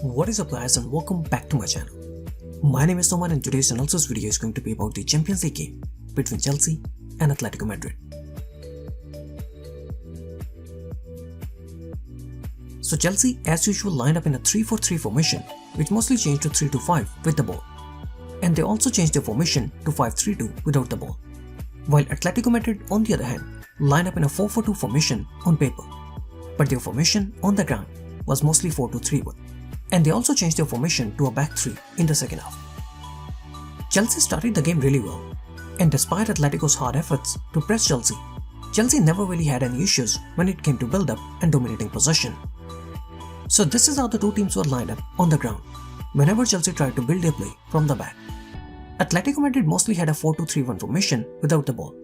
What is up guys and welcome back to my channel. My name is Noman and today's analysis video is going to be about the Champions League game between Chelsea and Atletico Madrid. So Chelsea as usual lined up in a 3-4-3 formation which mostly changed to 3-5 with the ball. And they also changed their formation to 5-3-2 without the ball. While Atletico Madrid on the other hand lined up in a 4-4-2 formation on paper. But their formation on the ground was mostly 4-2-3-1. And they also changed their formation to a back 3 in the second half. Chelsea started the game really well, and despite Atletico's hard efforts to press Chelsea never really had any issues when it came to build-up and dominating possession. So this is how the two teams were lined up on the ground whenever Chelsea tried to build their play from the back. Atletico Madrid mostly had a 4-2-3-1 formation without the ball,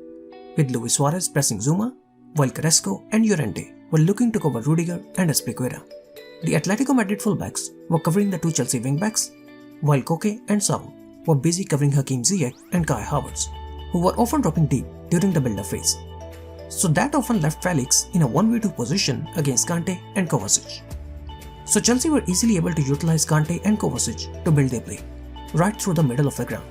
with Luis Suarez pressing Zuma, while Carrasco and Llorente were looking to cover Rudiger and Azpilicueta. The Atletico Madrid fullbacks were covering the two Chelsea wingbacks, while Koke and Saul were busy covering Hakim Ziyech and Kai Havertz, who were often dropping deep during the build-up phase. So that often left Felix in a 1v2 position against Kante and Kovacic. So Chelsea were easily able to utilize Kante and Kovacic to build their play, right through the middle of the ground.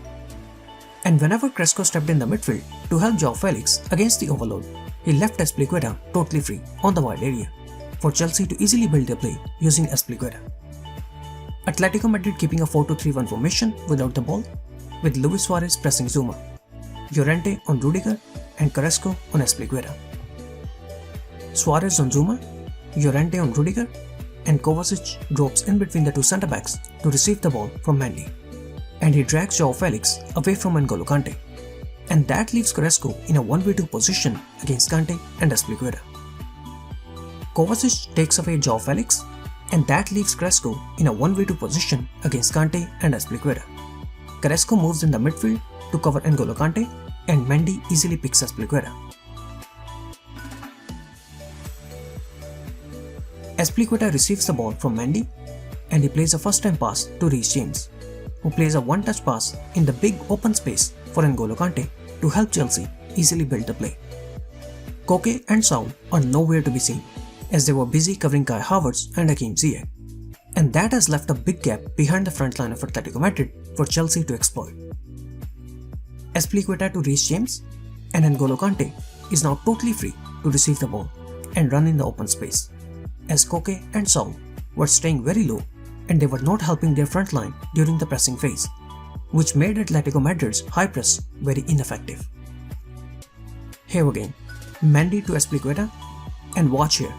And whenever Carrasco stepped in the midfield to help Joao Felix against the overload, he left Azpilicueta totally free on the wide area for Chelsea to easily build their play using Azpilicueta. Atletico Madrid keeping a 4-2-3-1 formation without the ball, with Luis Suarez pressing Zuma, Llorente on Rudiger and Carrasco on Azpilicueta. Suarez on Zuma, Llorente on Rudiger, and Kovacic drops in between the two centre-backs to receive the ball from Mendy, and he drags Joao Felix away from N'Golo Kante, and that leaves Carrasco in a 1v2 position against Kante and Azpilicueta. Kovacic takes away Joao Felix, and that leaves Carrasco in a 1v2 position against Kante and Azpilicueta. Carrasco moves in the midfield to cover N'Golo Kante, and Mendy easily picks Azpilicueta. Azpilicueta receives the ball from Mendy, and he plays a first-time pass to Reece James, who plays a one-touch pass in the big open space for N'Golo Kante to help Chelsea easily build the play. Koke and Saul are nowhere to be seen, as they were busy covering Kai Havertz and Hakim Ziyech, and that has left a big gap behind the front line of Atletico Madrid for Chelsea to exploit. Azpilicueta to Reece James, and N'Golo Kante is now totally free to receive the ball and run in the open space, as Koke and Saul were staying very low and they were not helping their front line during the pressing phase, which made Atletico Madrid's high press very ineffective. Here again, Mendy to Azpilicueta, and watch here.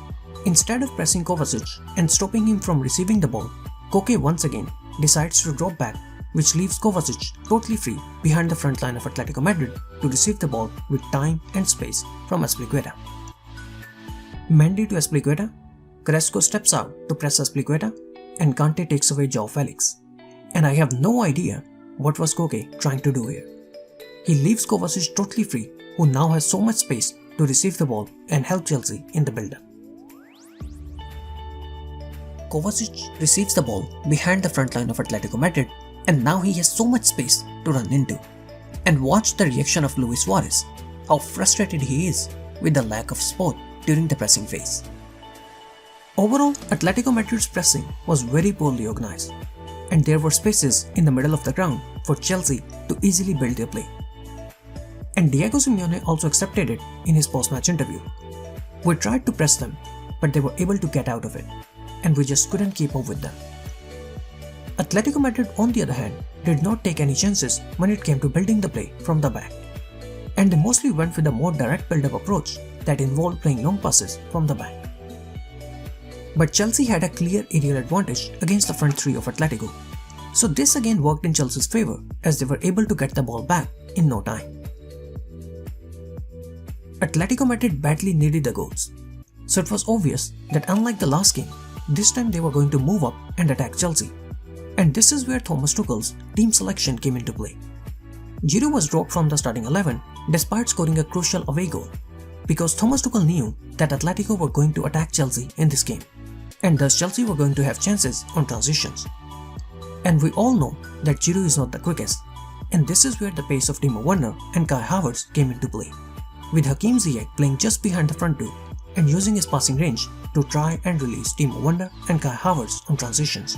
Instead of pressing Kovacic and stopping him from receiving the ball, Koke once again decides to drop back, which leaves Kovacic totally free behind the front line of Atletico Madrid to receive the ball with time and space from Azpilicueta. Mendy to Azpilicueta, Carrasco steps out to press Azpilicueta, and Kante takes away Joao Felix. And I have no idea what was Koke trying to do here. He leaves Kovacic totally free, who now has so much space to receive the ball and help Chelsea in the build-up. Kovacic receives the ball behind the front line of Atletico Madrid, and now he has so much space to run into. And watch the reaction of Luis Suarez, how frustrated he is with the lack of support during the pressing phase. Overall, Atletico Madrid's pressing was very poorly organized, and there were spaces in the middle of the ground for Chelsea to easily build their play. And Diego Simeone also accepted it in his post-match interview. We tried to press them, but they were able to get out of it, and we just couldn't keep up with them. Atletico Madrid on the other hand did not take any chances when it came to building the play from the back, and they mostly went with a more direct build-up approach that involved playing long passes from the back. But Chelsea had a clear aerial advantage against the front three of Atletico, so this again worked in Chelsea's favour as they were able to get the ball back in no time. Atletico Madrid badly needed the goals, so it was obvious that unlike the last game, this time they were going to move up and attack Chelsea, and this is where Thomas Tuchel's team selection came into play. Giroud was dropped from the starting 11 despite scoring a crucial away goal, because Thomas Tuchel knew that Atletico were going to attack Chelsea in this game, and thus Chelsea were going to have chances on transitions. And we all know that Giroud is not the quickest, and this is where the pace of Timo Werner and Kai Havertz came into play, with Hakim Ziyech playing just behind the front two and using his passing range to try and release Timo Werner and Kai Havertz on transitions.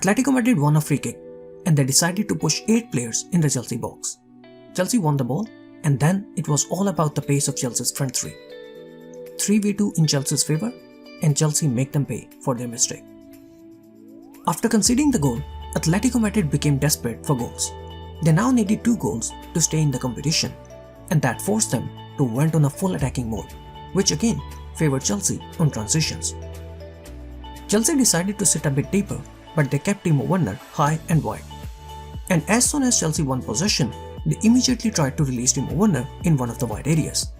Atletico Madrid won a free kick and they decided to push 8 players in the Chelsea box. Chelsea won the ball and then it was all about the pace of Chelsea's front three. 3v2 in Chelsea's favour and Chelsea make them pay for their mistake. After conceding the goal, Atletico Madrid became desperate for goals. They now needed 2 goals to stay in the competition and that forced them to went on a full attacking mode, which again favoured Chelsea on transitions. Chelsea decided to sit a bit deeper, but they kept Timo Werner high and wide. And as soon as Chelsea won possession, they immediately tried to release Timo Werner in one of the wide areas.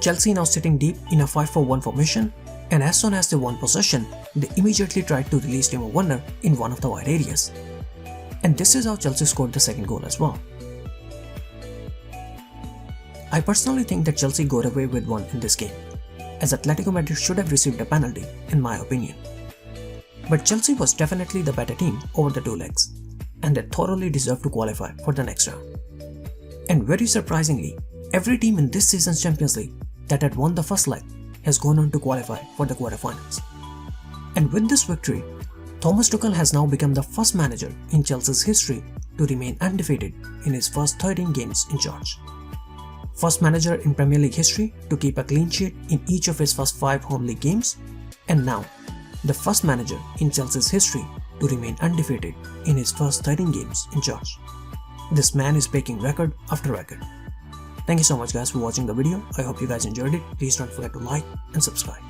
Chelsea now sitting deep in a 5-4-1 formation, and as soon as they won possession, they immediately tried to release Timo Werner in one of the wide areas. And this is how Chelsea scored the second goal as well. I personally think that Chelsea got away with one in this game, as Atletico Madrid should have received a penalty in my opinion. But Chelsea was definitely the better team over the 2 legs, and they thoroughly deserved to qualify for the next round. And very surprisingly, every team in this season's Champions League that had won the first leg has gone on to qualify for the quarterfinals. And with this victory, Thomas Tuchel has now become the first manager in Chelsea's history to remain undefeated in his first 13 games in charge. First manager in Premier League history to keep a clean sheet in each of his first 5 home league games, and now the first manager in Chelsea's history to remain undefeated in his first 13 games in charge. This man is breaking record after record. Thank you so much guys for watching the video. I hope you guys enjoyed it. Please don't forget to like and subscribe.